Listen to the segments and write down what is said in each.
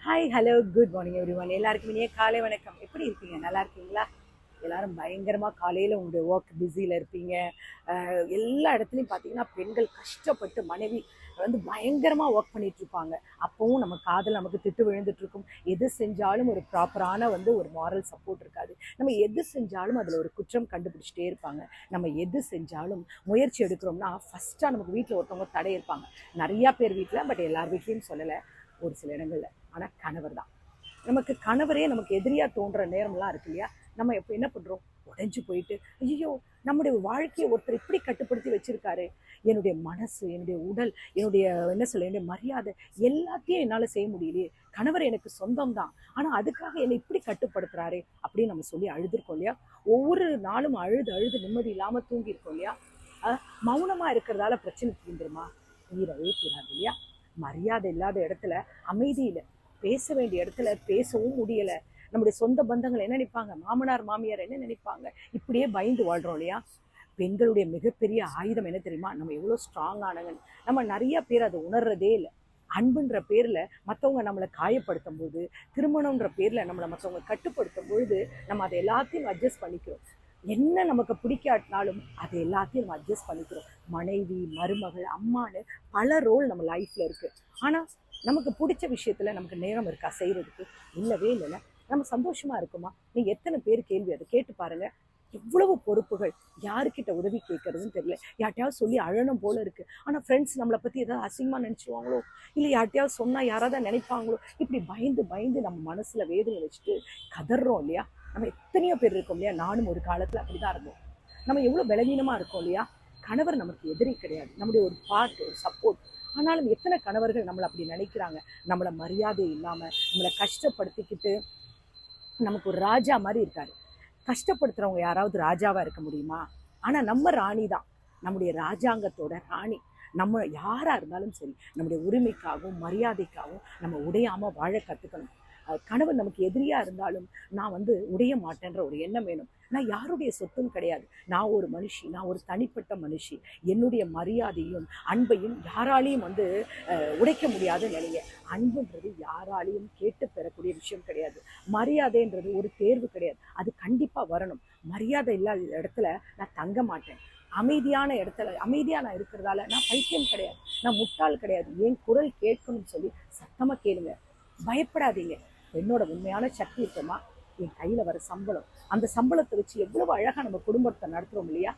Hi hello good morning every one. எல்லாருக்கும் இனிய காலை வணக்கம். எப்படி இருக்கீங்க? நல்லா இருக்கீங்களா? எல்லாரும் பயங்கரமாக காலையில் உங்களுடைய ஒர்க் பிஸியில் இருப்பீங்க. எல்லா இடத்துலையும் பார்த்தீங்கன்னா பெண்கள் கஷ்டப்பட்டு மனைவி வந்து பயங்கரமாக ஒர்க் பண்ணிட்டு இருப்பாங்க. அப்போவும் நம்ம காதில் நமக்கு திட்டு விழுந்துட்டு இருக்கும். எது செஞ்சாலும் ஒரு ப்ராப்பரான ஒரு மாரல் சப்போர்ட் இருக்காது. நம்ம எது செஞ்சாலும் அதில் ஒரு குற்றம் கண்டுபிடிச்சிட்டே இருப்பாங்க. நம்ம எது செஞ்சாலும் முயற்சி எடுக்கிறோம்னா ஃபஸ்ட்டாக நமக்கு வீட்டில் ஒருத்தவங்க தடை இருப்பாங்க. நிறையா பேர் வீட்டில், பட் எல்லார் வீட்லேயும் சொல்லலை, ஒரு சில இடங்களில். ஆனால் கணவர் தான் நமக்கு கணவரே நமக்கு எதிரியாக தோன்ற நேரம்லாம் இருக்கு இல்லையா? நம்ம எப்போ என்ன பண்ணுறோம்? உடைஞ்சு போயிட்டு, ஐயோ, நம்முடைய வாழ்க்கையை ஒருத்தர் இப்படி கட்டுப்படுத்தி வச்சிருக்காரு. என்னுடைய மனசு, என்னுடைய உடல், என்னுடைய என்ன சொல்ல, என்னுடைய மரியாதை எல்லாத்தையும் என்னால் செய்ய முடியலையே. கணவர் எனக்கு சொந்தம் தான், ஆனால் அதுக்காக என்னை இப்படி கட்டுப்படுத்துறாரு அப்படின்னு நம்ம சொல்லி அழுதுருக்கோம் இல்லையா? ஒவ்வொரு நாளும் அழுது அழுது நிம்மதி இல்லாமல் தூங்கியிருக்கோம் இல்லையா? மௌனமாக இருக்கிறதால பிரச்சனை தீந்துருமா? தீரவே தீராது இல்லையா? மரியாதை இல்லாத இடத்துல, அமைதியில் பேச வேண்டிய இடத்துல பேசவும் முடியலை. நம்முடைய சொந்த பந்தங்கள் என்ன நினைப்பாங்க, மாமனார் மாமியார் என்ன நினைப்பாங்க, இப்படியே பயந்து வாழ்றோம் இல்லையா? பெண்களுடைய மிகப்பெரிய ஆயுதம் என்ன தெரியுமா? நம்ம எவ்வளோ ஸ்ட்ராங்கானவங்க. நம்ம நிறைய பேர் அதை உணர்றதே இல்லை. அன்புன்ற பேரில் மற்றவங்க நம்மளை காயப்படுத்தும் போது, திருமணம்ன்ற பேரில் நம்மளை மற்றவங்க கட்டுப்படுத்தும் பொழுது நம்ம அதை எல்லாத்தையும் அட்ஜஸ்ட் பண்ணிக்கிறோம். என்ன நமக்கு பிடிக்காட்டினாலும் அதை எல்லாத்தையும் நம்ம அட்ஜஸ்ட் பண்ணிக்கிறோம். மனைவி, மருமகள், அம்மான்னு பல ரோல் நம்ம லைஃப்பில் இருக்குது. ஆனால் நமக்கு பிடிச்ச விஷயத்தில் நமக்கு நேரம் இருக்கா செய்கிறதுக்கு? இல்லவே இல்லைல்ல. நம்ம சந்தோஷமாக இருக்குமா? நீங்கள் எத்தனை பேர் கேள்வி அதை கேட்டு பாருங்கள். எவ்வளவு பொறுப்புகள், யாருக்கிட்ட உதவி கேட்கறதுன்னு தெரியல. யார்ட்டையாவது சொல்லி அழணும் போல இருக்குது. ஆனால் ஃப்ரெண்ட்ஸ் நம்மளை பற்றி ஏதாவது அசிங்கமாக நினச்சிடுவாங்களோ, இல்லை யார்ட்டையாவது சொன்னால் யாராவது நினைப்பாங்களோ, இப்படி பயந்து பயந்து நம்ம மனசில் வேதனை வச்சுட்டு கதறோம் இல்லையா? நம்ம எத்தனையோ பேர் இருக்கோம் இல்லையா? நானும் ஒரு காலத்தில் அப்படி தான் இருந்தோம். நம்ம எவ்வளோ பலவீனமாக இருக்கோம் இல்லையா? கணவர் நமக்கு எதிரி கிடையாது, நம்முடைய ஒரு பார்ட், ஒரு சப்போர்ட். ஆனாலும் எத்தனை கணவர்கள் நம்மளை அப்படி நினைக்கிறாங்க. நம்மளை மரியாதை இல்லாமல் நம்மளை கஷ்டப்படுத்திக்கிட்டு நமக்கு ஒரு ராஜா மாதிரி இருக்காரு. கஷ்டப்படுத்துறவங்க யாராவது ராஜாவாக இருக்க முடியுமா? ஆனால் நம்ம ராணி தான், நம்முடைய ராஜாங்கத்தோட ராணி. நம்ம யாராக இருந்தாலும் சரி, நம்முடைய உரிமைக்காகவும் மரியாதைக்காகவும் நம்ம உடையாமல் வாழ கற்றுக்கணும். கணவன் நமக்கு எதிரியாக இருந்தாலும் நான் உடைய மாட்டேன்ற ஒரு எண்ணம் வேணும். நான் யாருடைய சொத்தும் கிடையாது. நான் ஒரு மனுஷி, நான் ஒரு தனிப்பட்ட மனுஷி. என்னுடைய மரியாதையும் அன்பையும் யாராலையும் உடைக்க முடியாத நிலையை. அன்புன்றது யாராலையும் கேட்டு பெறக்கூடிய விஷயம் கிடையாது. மரியாதைன்றது ஒரு தேர்வு கிடையாது, அது கண்டிப்பாக வரணும். மரியாதை இல்லாத இடத்துல நான் தங்க மாட்டேன். அமைதியான இடத்துல அமைதியாக நான் இருக்கிறதால நான் பைத்தியம் கிடையாது, நான் முட்டாள் கிடையாது. என் குரல் கேட்கணும்னு சொல்லி சத்தமாக கேளுங்க, பயப்படாதீங்க. என்னோட உண்மையான சக்தி இருக்கமா? என் கையில் வர சம்பளம். அந்த சம்பளத்தை வச்சு எவ்வளவு அழகாக நம்ம குடும்பத்தை நடத்துகிறோம் இல்லையா?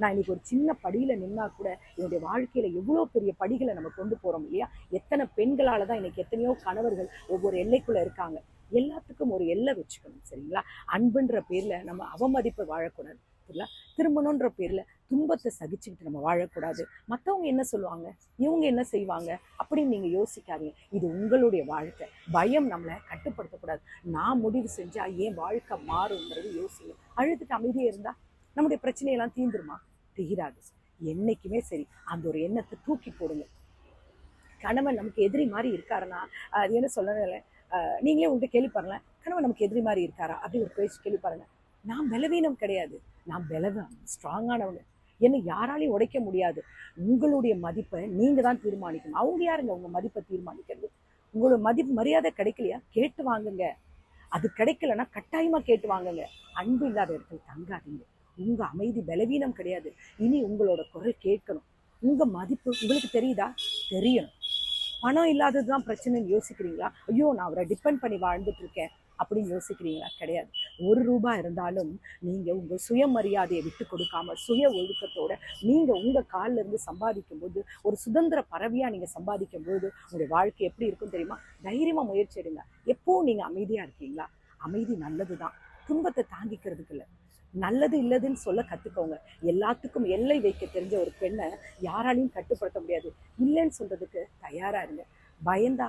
நான் இன்னைக்கு ஒரு சின்ன படியில் நின்னா கூட என்னுடைய வாழ்க்கையில் எவ்வளோ பெரிய படிகளை நம்ம கொண்டு போகிறோம் இல்லையா? எத்தனை பெண்களால் தான் இன்னைக்கு எத்தனையோ கணவர்கள் ஒவ்வொரு எல்லைக்குள்ளே இருக்காங்க. எல்லாத்துக்கும் ஒரு எல்லை வச்சுக்கணும், சரிங்களா? அன்புன்ற பேரில் நம்ம அவமதிப்பை வாழக்கூடாது, சரிங்களா? திருமணன்ற பேரில் துன்பத்தை சகிச்சுக்கிட்டு நம்ம வாழக்கூடாது. மற்றவங்க என்ன சொல்லுவாங்க, இவங்க என்ன செய்வாங்க அப்படின்னு நீங்கள் யோசிக்காதீங்க. இது உங்களுடைய வாழ்க்கை. பயம் நம்மளை கட்டுப்படுத்தக்கூடாது. நான் முடிவு செஞ்சால் என் வாழ்க்கை மாறுங்கிறது யோசிங்க. அழுதுட்டு அமைதியாக இருந்தால் நம்முடைய பிரச்சனையெல்லாம் தீந்துருமா? தீராது. என்னைக்குமே சரி, அந்த ஒரு எண்ணத்தை தூக்கி போடுங்க. கணவன் நமக்கு எதிரி மாதிரி இருக்காருன்னா, அது என்ன சொல்லல, நீங்களே உங்கள்கிட்ட கேள்வி பாருங்களேன், கணவன் நமக்கு எதிரி மாதிரி இருக்காரா அப்படி ஒரு பேச்சு கேள்வி பாருங்க. நான் பலவீனம் கிடையாது, நான் ஸ்ட்ராங்கானவங்க. என்னை யாராலையும் உடைக்க முடியாது. உங்களுடைய மதிப்பை நீங்கள் தான் தீர்மானிக்கணும். அவங்க யாருங்க உங்கள் மதிப்பை தீர்மானிக்கிறது? உங்களோட மதிப்பு மரியாதை கிடைக்கலையா? கேட்டு வாங்குங்க. அது கிடைக்கலன்னா கட்டாயமாக கேட்டு வாங்குங்க. அன்பு இல்லாத இடத்துல தங்காதீங்க. உங்கள் அமைதி பலவீனம் கிடையாது. இனி உங்களோட குரல் கேட்கணும். உங்கள் மதிப்பு உங்களுக்கு தெரியுதா? தெரியணும். பணம் இல்லாதது தான் பிரச்சனைன்னு யோசிக்கிறீங்களா? ஐயோ, நான் அவரை டிபெண்ட் பண்ணி வாழ்ந்துட்டு இருக்கேன் அப்படின்னு யோசிக்கிறீங்களா? கிடையாது. ₹1 இருந்தாலும் நீங்கள் உங்கள் சுயமரியாதையை விட்டு கொடுக்காம சுய ஒழுக்கத்தோட நீங்கள் உங்கள் காலில் இருந்து சம்பாதிக்கும் போது, ஒரு சுதந்திர பறவையாக நீங்கள் சம்பாதிக்கும் போது உங்களுடைய வாழ்க்கை எப்படி இருக்கும் தெரியுமா? தைரியமாக முயற்சி எடுங்க. எப்போவும் நீங்கள் அமைதியாக இருக்கீங்களா? அமைதி நல்லது தான், துன்பத்தை தாங்கிக்கிறதுக்கு இல்லை. நல்லது இல்லதுன்னு சொல்ல கற்றுக்கோங்க. எல்லாத்துக்கும் எல்லை வைக்க தெரிஞ்ச ஒரு பெண்ணை யாராலையும் கட்டுப்படுத்த முடியாது. இல்லைன்னு சொல்கிறதுக்கு தயாராக இருங்க. பயந்தா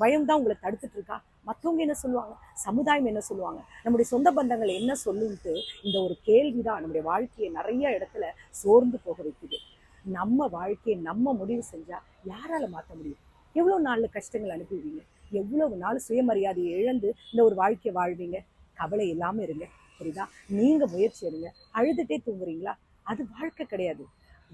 பயம்தான் உங்களை தடுத்துட்டு இருக்கா? மற்றவங்க என்ன சொல்லுவாங்க, சமுதாயம் என்ன சொல்லுவாங்க, நம்முடைய சொந்த பந்தங்கள் என்ன சொல்லுன்ட்டு இந்த ஒரு கேள்விதான் நம்முடைய வாழ்க்கையை நிறைய இடத்துல சோர்ந்து போக வைக்குது. நம்ம வாழ்க்கையை நம்ம முடிவு செஞ்சால் யாரால மாற்ற முடியும்? எவ்வளோ நாள் கஷ்டங்கள் அனுப்புவீங்க? எவ்வளவு நாள் சுயமரியாதையை இழந்து இந்த ஒரு வாழ்க்கையை வாழ்வீங்க? கவலை இல்லாமல் இருங்க, புரியுதா? நீங்கள் முயற்சி எடுங்க. அழுதுகிட்டே தூங்குறீங்களா? அது வாழ்க்கை கிடையாது.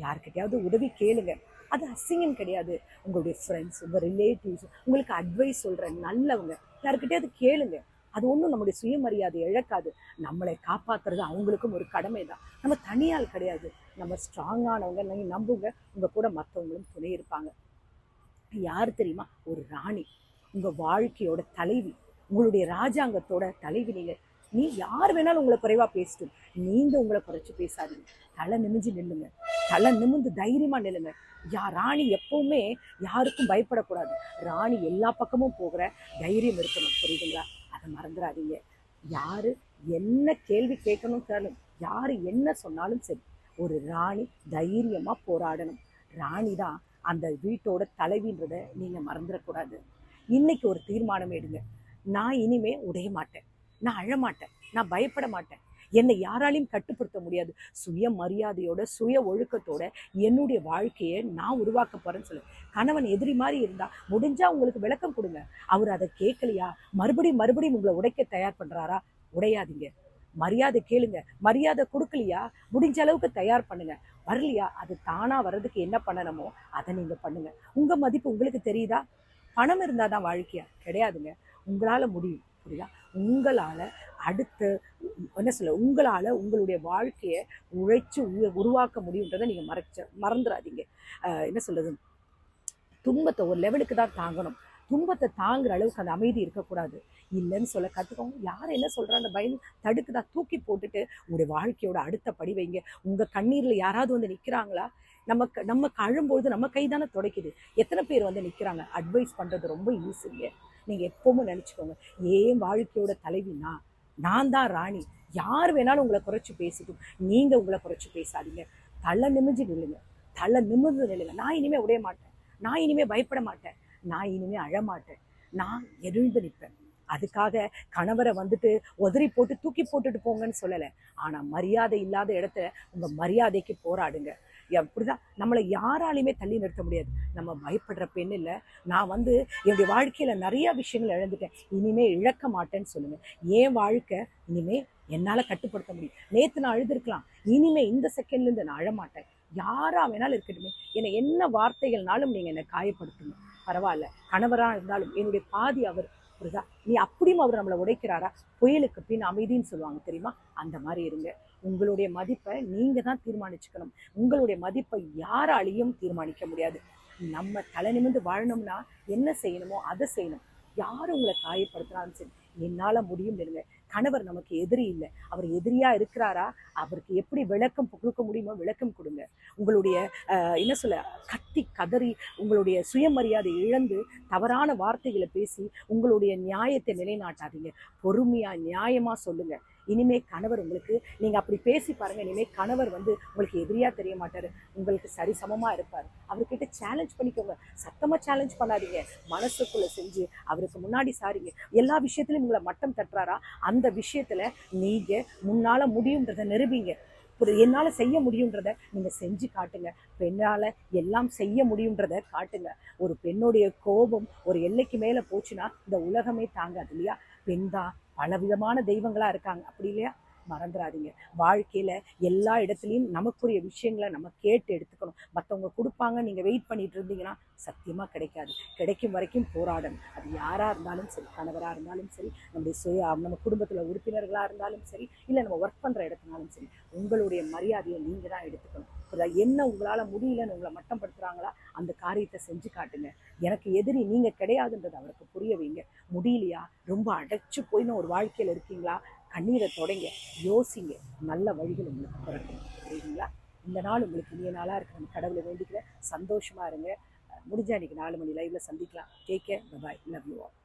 யாருக்கிட்டையாவது உதவி கேளுங்க. அது அசிங்கம் கிடையாது. உங்களுடைய ஃப்ரெண்ட்ஸ், உங்கள் ரிலேட்டிவ்ஸ், உங்களுக்கு அட்வைஸ் சொல்கிற நல்லவங்க யாருக்கிட்டே அது கேளுங்க. அது ஒன்றும் நம்முடைய சுயமரியாதை இழக்காது. நம்மளை காப்பாற்றுறது அவங்களுக்கும் ஒரு கடமை தான். நம்ம தனியால் கிடையாது. நம்ம ஸ்ட்ராங்கானவங்க, நீங்கள் நம்புங்க. உங்கள் கூட மற்றவங்களும் துணை இருப்பாங்க. யார் தெரியுமா? ஒரு ராணி, உங்கள் வாழ்க்கையோட தலைவி, உங்களுடைய ராஜாங்கத்தோட தலைவி. நீ யார் வேணாலும் உங்களை குறைவாக பேசிட்டும், நீங்கள் உங்களை குறைச்சி பேசாதீங்க. தலை நிமிஞ்சு நில்லுங்க. தலை நிமிந்து தைரியமாக நில்லுங்க. ராணி எப்பவுமே யாருக்கும் பயப்படக்கூடாது. ராணி எல்லா பக்கமும் போகிற தைரியம் இருக்கணும். புரியுதுங்களா? அதை மறந்துடாதீங்க. யாரு என்ன கேள்வி கேட்கணும் கேளும், யாரு என்ன சொன்னாலும் சரி, ஒரு ராணி தைரியமா போராடணும். ராணி தான் அந்த வீட்டோட தலைவின்றத நீங்க மறந்துடக்கூடாது. இன்னைக்கு ஒரு தீர்மானம் எடுங்க. நான் இனிமே உடைய மாட்டேன், நான் அழமாட்டேன், நான் பயப்பட மாட்டேன். என்னை யாராலையும் கட்டுப்படுத்த முடியாது. சுய மரியாதையோட சுய ஒழுக்கத்தோட என்னுடைய வாழ்க்கையை நான் உருவாக்க போறேன்னு சொல்லு. கணவன் எதிரி மாதிரி இருந்தா முடிஞ்சா உங்களுக்கு விளக்கம் கொடுங்க. அவர் அதை கேட்கலையா, மறுபடியும் உங்களை உடைக்க தயார் பண்றாரா? உடையாதீங்க. மரியாதை கேளுங்க. மரியாதை கொடுக்கலையா முடிஞ்ச அளவுக்கு தயார் பண்ணுங்க. வரலையா அது தானா வர்றதுக்கு என்ன பண்ணணுமோ அதை நீங்க பண்ணுங்க. உங்க மதிப்பு உங்களுக்கு தெரியுதா? பணம் இருந்தாதான் வாழ்க்கையா? கிடையாதுங்க. உங்களால முடியும். புரியுதா? உங்களால அடுத்த என்ன சொல்ல, உங்களால உங்களுடைய வாழ்க்கையை உழைச்சு உருவாக்க முடியுன்றதை நீங்க மறந்துடாதீங்க. என்ன சொல்றது, துன்பத்தை ஒரு லெவலுக்கு தான் தாங்கணும். துன்பத்தை தாங்குற அளவுக்கு அந்த அமைதி இருக்கக்கூடாது. இல்லைன்னு சொல்ல கற்றுக்கோங்க. யார் என்ன சொல்கிறாங்க பயம் தடுக்குதா, தூக்கி போட்டுட்டு உங்களுடைய வாழ்க்கையோட அடுத்த படி வைங்க. உங்கள் கண்ணீரில் யாராவது வந்து நிற்கிறாங்களா? நம்ம அழும்பொழுது நம்ம கை தானே துடைக்குது. எத்தனை பேர் வந்து நிற்கிறாங்க? அட்வைஸ் பண்ணுறது ரொம்ப ஈஸிங்க. நீங்கள் எப்பவும் நினச்சிக்கோங்க, ஏன் வாழ்க்கையோட தலைவினா நான் தான் ராணி. யார் வேணாலும் உங்களை குறைச்சி பேசிட்டும், நீங்கள் உங்களை குறைச்சி பேசாதீங்க. தலை நிமிஞ்சு நில்லுங்க. தலை நிமிர்ந்து நில்லுங்க. நான் இனிமேல் உடைய மாட்டேன், நான் இனிமேல் பயப்பட மாட்டேன், நான் இனிமேல் அழமாட்டேன், நான் எழுந்து நிற்பேன். அதுக்காக கணவரை வந்துட்டு உதறி போட்டு தூக்கி போட்டுட்டு போங்கன்னு சொல்லலை. ஆனால் மரியாதை இல்லாத இடத்துல உங்கள் மரியாதைக்கு போராடுங்க. அப்படிதான் நம்மளை யாராலையுமே தள்ளி நிறுத்த முடியாது. நம்ம பயப்படுற பெண் இல்லை. நான் என்னுடைய வாழ்க்கையில் நிறைய விஷயங்கள் இழந்துட்டேன், இனிமே இழக்க மாட்டேன்னு சொல்லுங்க. என் வாழ்க்கை இனிமே என்னால் கட்டுப்படுத்த முடியும். நேற்று நான் அழுதுருக்கலாம், இனிமே இந்த செகண்ட்லேருந்து நான் அழமாட்டேன். யாரா வேணாலும் இருக்கட்டுமே, என்னை என்ன வார்த்தைகள்னாலும் நீங்கள் என்னை காயப்படுத்துங்க, பரவாயில்ல. கணவராக இருந்தாலும் என்னுடைய பாதி அவர். புரியுதா? நீ அப்படியும் அவர் நம்மளை உடைக்கிறாரா? புயலுக்கு பின் அமைதின்னு சொல்லுவாங்க தெரியுமா? அந்த மாதிரி இருங்க. உங்களுடைய மதிப்பை நீங்க தான் தீர்மானிச்சுக்கணும். உங்களுடைய மதிப்பை யாராலையும் தீர்மானிக்க முடியாது. நம்ம தலை நிமிர்ந்து வாழணும்னா என்ன செய்யணுமோ அதை செய்யணும். யாரும் உங்களை காயப்படுத்தினாலும் சரி, என்னால முடியும் இருங்க. கணவர் நமக்கு எதிரி இல்லை. அவர் எதிரியா இருக்கிறாரா? அவருக்கு எப்படி விளக்கம் கொடுக்க முடியுமோ விளக்கம் கொடுங்க. உங்களுடைய என்ன சொல்ல, கத்தி கதறி உங்களுடைய சுயமரியாதை இழந்து தவறான வார்த்தைகளை பேசி உங்களுடைய நியாயத்தை நிலைநாட்டாதீங்க. பொறுமையா நியாயமா சொல்லுங்க. இனிமே கணவர் உங்களுக்கு, நீங்க அப்படி பேசி பாருங்க, இனிமே கணவர் உங்களுக்கு எதிரியா தெரிய மாட்டாரு, உங்களுக்கு சரிசமமா இருப்பாரு. அவர்கிட்ட சேலஞ்ச் பண்ணிக்கோங்க. சத்தமா சேலஞ்ச் பண்ணாதீங்க, மனசுக்குள்ள செஞ்சு அவருக்கு முன்னாடி சாரிங்க. எல்லா விஷயத்திலும் உங்களை மட்டம் தட்டுறாரா? அந்த விஷயத்துல நீங்க முன்னால முடியுன்றதை நிரூபிங்க. என்னால செய்ய முடியுன்றத நீங்க செஞ்சு காட்டுங்க. பெண்ணால எல்லாம் செய்ய முடியுன்றத காட்டுங்க. ஒரு பெண்ணுடைய கோபம் ஒரு எல்லைக்கு மேல போச்சுன்னா இந்த உலகமே தாங்காது இல்லையா? பெண் தான் பலவிதமான தெய்வங்களா இருக்காங்க, அப்படி இல்லையா? மறந்துடாதீங்க. வாழ்க்கையில எல்லா இடத்துலையும் நமக்குரிய விஷயங்களை நம்ம கேட்டு எடுத்துக்கணும். மற்றவங்க கொடுப்பாங்க நீங்க வெயிட் பண்ணிட்டு இருந்தீங்கன்னா சத்தியமா கிடைக்காது. கிடைக்கும் வரைக்கும் போராடணும். அது யாரா இருந்தாலும் சரி, கணவராக இருந்தாலும் சரி, நம்ம குடும்பத்துல உறுப்பினர்களா இருந்தாலும் சரி, இல்லை நம்ம ஒர்க் பண்ற இடத்துனாலும் சரி, உங்களுடைய மரியாதையை நீங்க தான் எடுத்துக்கணும். என்ன உங்களால முடியலன்னு உங்களை மட்டம் படுத்துறாங்களா, அந்த காரியத்தை செஞ்சு காட்டுங்க. எனக்கு எதிரி நீங்க கிடையாதுன்றது அவருக்கு புரிய வைங்க. முடியலையா, ரொம்ப அடைச்சு போய் ஒரு வாழ்க்கையில இருக்கீங்களா, கண்ணீரை தொடங்க, யோசிங்க. நல்ல வழிகள் உங்களுக்கு பிறக்கும். புரியுதுங்களா? இந்த நாள் உங்களுக்கு இனிய நாளாக இருக்கிற கடவுளை வேண்டிக்கிற. சந்தோஷமா இருங்க. முடிஞ்சா இன்னைக்கு 4 மணி லைவ்ல சந்திக்கலாம். Take care. Bye. Love you all.